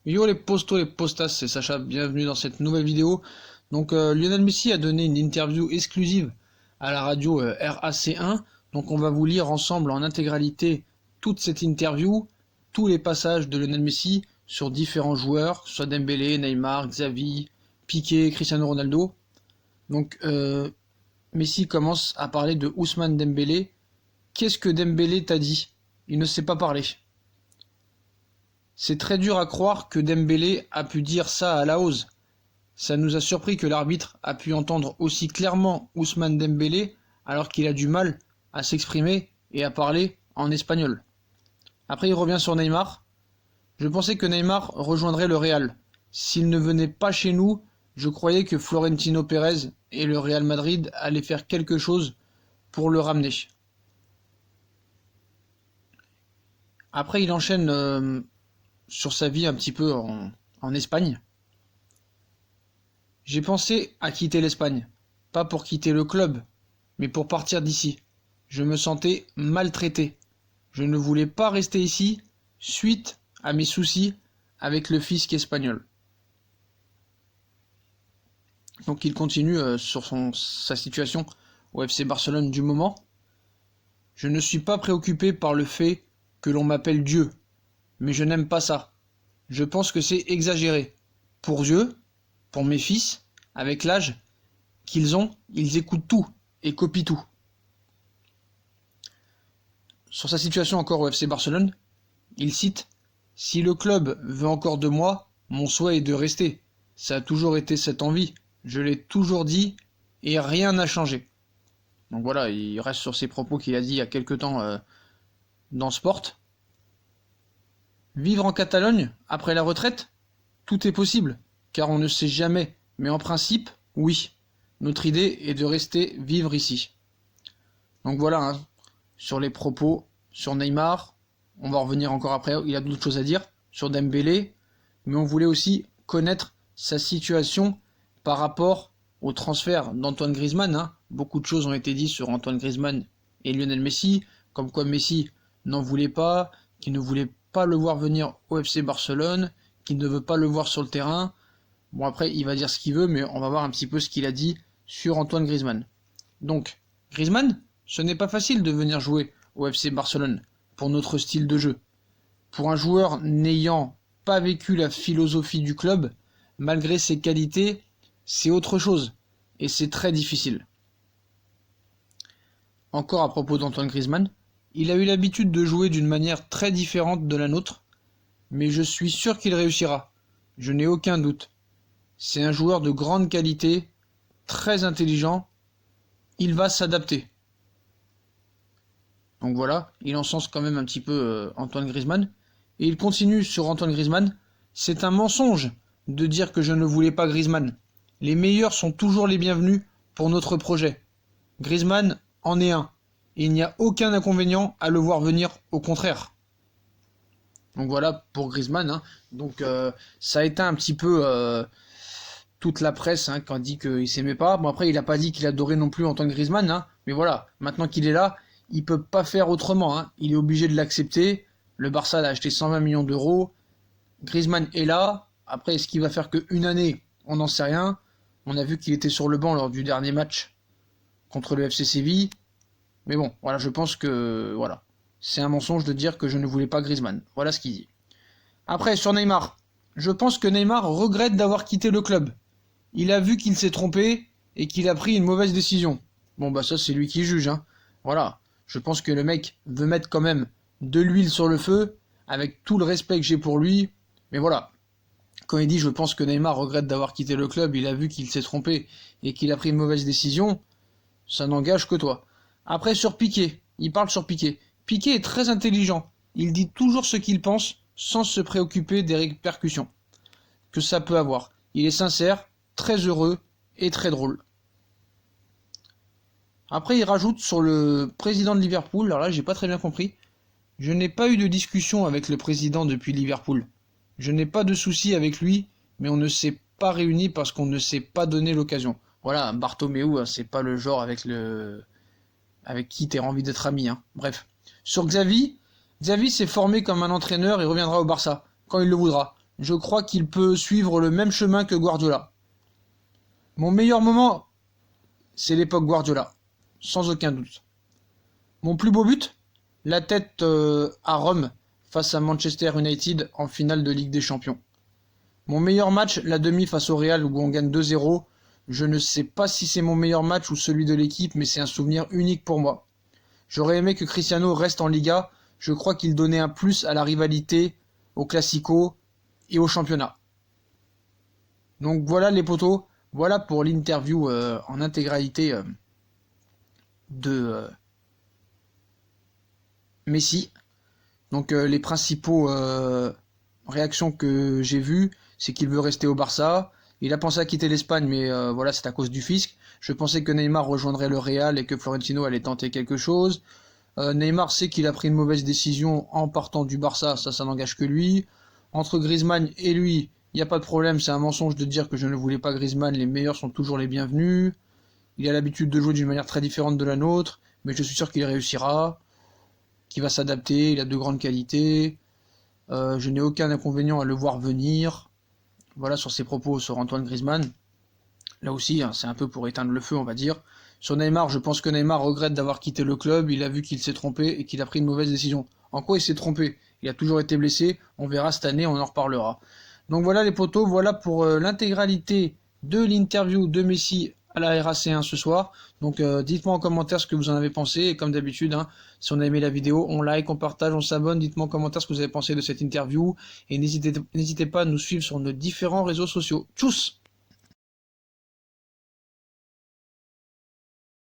Yo les postos, les postas, c'est Sacha, bienvenue dans cette nouvelle vidéo. Donc Lionel Messi a donné une interview exclusive à la radio RAC1. Donc on va vous lire ensemble en intégralité toute cette interview, tous les passages de Lionel Messi sur différents joueurs, soit Dembélé, Neymar, Xavi, Piqué, Cristiano Ronaldo. Donc Messi commence à parler de Ousmane Dembélé. Qu'est-ce que Dembélé t'a dit? Il ne sait pas parler. C'est très dur à croire que Dembélé a pu dire ça à Lahoz. Ça nous a surpris que l'arbitre a pu entendre aussi clairement Ousmane Dembélé alors qu'il a du mal à s'exprimer et à parler en espagnol. Après il revient sur Neymar. Je pensais que Neymar rejoindrait le Real. S'il ne venait pas chez nous, je croyais que Florentino Pérez et le Real Madrid allaient faire quelque chose pour le ramener. Après il enchaîne sur sa vie un petit peu en Espagne. J'ai pensé à quitter l'Espagne, pas pour quitter le club, mais pour partir d'ici. Je me sentais maltraité. Je ne voulais pas rester ici suite à mes soucis avec le fisc espagnol. Donc il continue sur sa situation au FC Barcelone du moment. Je ne suis pas préoccupé par le fait que l'on m'appelle Dieu, mais je n'aime pas ça. Je pense que c'est exagéré. Pour Dieu, pour mes fils, avec l'âge qu'ils ont, ils écoutent tout et copient tout. Sur sa situation encore au FC Barcelone, il cite « Si le club veut encore de moi, mon souhait est de rester. Ça a toujours été cette envie. Je l'ai toujours dit et rien n'a changé. » Donc voilà, il reste sur ses propos qu'il a dit il y a quelque temps dans Sport. Vivre en Catalogne après la retraite, tout est possible, car on ne sait jamais, mais en principe, oui. Notre idée est de rester vivre ici. Donc voilà, hein, sur les propos, sur Neymar, on va revenir encore après, il y a d'autres choses à dire, sur Dembélé, mais on voulait aussi connaître sa situation par rapport au transfert d'Antoine Griezmann. Hein. Beaucoup de choses ont été dites sur Antoine Griezmann et Lionel Messi, comme quoi Messi n'en voulait pas, qu'il ne voulait pas le voir venir au FC Barcelone, qu'il ne veut pas le voir sur le terrain. Bon après il va dire ce qu'il veut, mais on va voir un petit peu ce qu'il a dit sur Antoine Griezmann. Donc Griezmann, ce n'est pas facile de venir jouer au FC Barcelone pour notre style de jeu. Pour un joueur n'ayant pas vécu la philosophie du club, malgré ses qualités, c'est autre chose et c'est très difficile. Encore à propos d'Antoine Griezmann, il a eu l'habitude de jouer d'une manière très différente de la nôtre, mais je suis sûr qu'il réussira. Je n'ai aucun doute. C'est un joueur de grande qualité, très intelligent. Il va s'adapter. Donc voilà, il encense quand même un petit peu Antoine Griezmann. Et il continue sur Antoine Griezmann. C'est un mensonge de dire que je ne voulais pas Griezmann. Les meilleurs sont toujours les bienvenus pour notre projet. Griezmann en est un. Et il n'y a aucun inconvénient à le voir venir, au contraire. Donc voilà pour Griezmann. Hein. Donc ça a été un petit peu toute la presse hein, quand dit qu'il s'aimait pas. Bon après il n'a pas dit qu'il adorait non plus Antoine Griezmann. Hein. Mais voilà, maintenant qu'il est là, il peut pas faire autrement. Hein. Il est obligé de l'accepter. Le Barça l'a acheté 120 millions d'euros. Griezmann est là. Après est-ce qu'il va faire qu'une année? On n'en sait rien. On a vu qu'il était sur le banc lors du dernier match contre le FC Séville. Mais bon, voilà, je pense que voilà, c'est un mensonge de dire que je ne voulais pas Griezmann. Voilà ce qu'il dit. Après, sur Neymar, je pense que Neymar regrette d'avoir quitté le club. Il a vu qu'il s'est trompé et qu'il a pris une mauvaise décision. Bon bah ça c'est lui qui juge. Hein. Voilà, je pense que le mec veut mettre quand même de l'huile sur le feu, avec tout le respect que j'ai pour lui. Mais voilà, quand il dit je pense que Neymar regrette d'avoir quitté le club, il a vu qu'il s'est trompé et qu'il a pris une mauvaise décision, ça n'engage que toi. Après sur Piqué, il parle sur Piqué. Piqué est très intelligent, il dit toujours ce qu'il pense sans se préoccuper des répercussions que ça peut avoir. Il est sincère, très heureux et très drôle. Après il rajoute sur le président de Liverpool, alors là j'ai pas très bien compris. Je n'ai pas eu de discussion avec le président depuis Liverpool. Je n'ai pas de soucis avec lui, mais on ne s'est pas réunis parce qu'on ne s'est pas donné l'occasion. Voilà, Bartomeu, c'est pas le genre avec qui t'as envie d'être ami. Hein. Bref. Sur Xavi, Xavi s'est formé comme un entraîneur et reviendra au Barça, quand il le voudra. je crois qu'il peut suivre le même chemin que Guardiola. Mon meilleur moment, c'est l'époque Guardiola, sans aucun doute. Mon plus beau but, la tête à Rome face à Manchester United en finale de Ligue des Champions. Mon meilleur match, la demi face au Real où on gagne 2-0. Je ne sais pas si c'est mon meilleur match ou celui de l'équipe, mais c'est un souvenir unique pour moi. J'aurais aimé que Cristiano reste en Liga. Je crois qu'il donnait un plus à la rivalité, au Classico et au championnat. Donc voilà les potos, voilà pour l'interview en intégralité de Messi. Donc les principaux réactions que j'ai vues, c'est qu'il veut rester au Barça. Il a pensé à quitter l'Espagne, mais voilà, c'est à cause du fisc. Je pensais que Neymar rejoindrait le Real et que Florentino allait tenter quelque chose. Neymar sait qu'il a pris une mauvaise décision en partant du Barça, ça n'engage que lui. Entre Griezmann et lui, il n'y a pas de problème, c'est un mensonge de dire que je ne voulais pas Griezmann, les meilleurs sont toujours les bienvenus. Il a l'habitude de jouer d'une manière très différente de la nôtre, mais je suis sûr qu'il réussira, qu'il va s'adapter, il a de grandes qualités. Je n'ai aucun inconvénient à le voir venir. Voilà sur ses propos sur Antoine Griezmann. Là aussi, hein, c'est un peu pour éteindre le feu, on va dire. Sur Neymar, je pense que Neymar regrette d'avoir quitté le club, il a vu qu'il s'est trompé et qu'il a pris une mauvaise décision. En quoi il s'est trompé? Il a toujours été blessé, on verra cette année, on en reparlera. Donc voilà les potos, voilà pour l'intégralité de l'interview de Messi à la RAC1 ce soir. Donc dites-moi en commentaire ce que vous en avez pensé, et comme d'habitude, hein, si on a aimé la vidéo, on like, on partage, on s'abonne, dites-moi en commentaire ce que vous avez pensé de cette interview, et n'hésitez pas à nous suivre sur nos différents réseaux sociaux. Tchuss!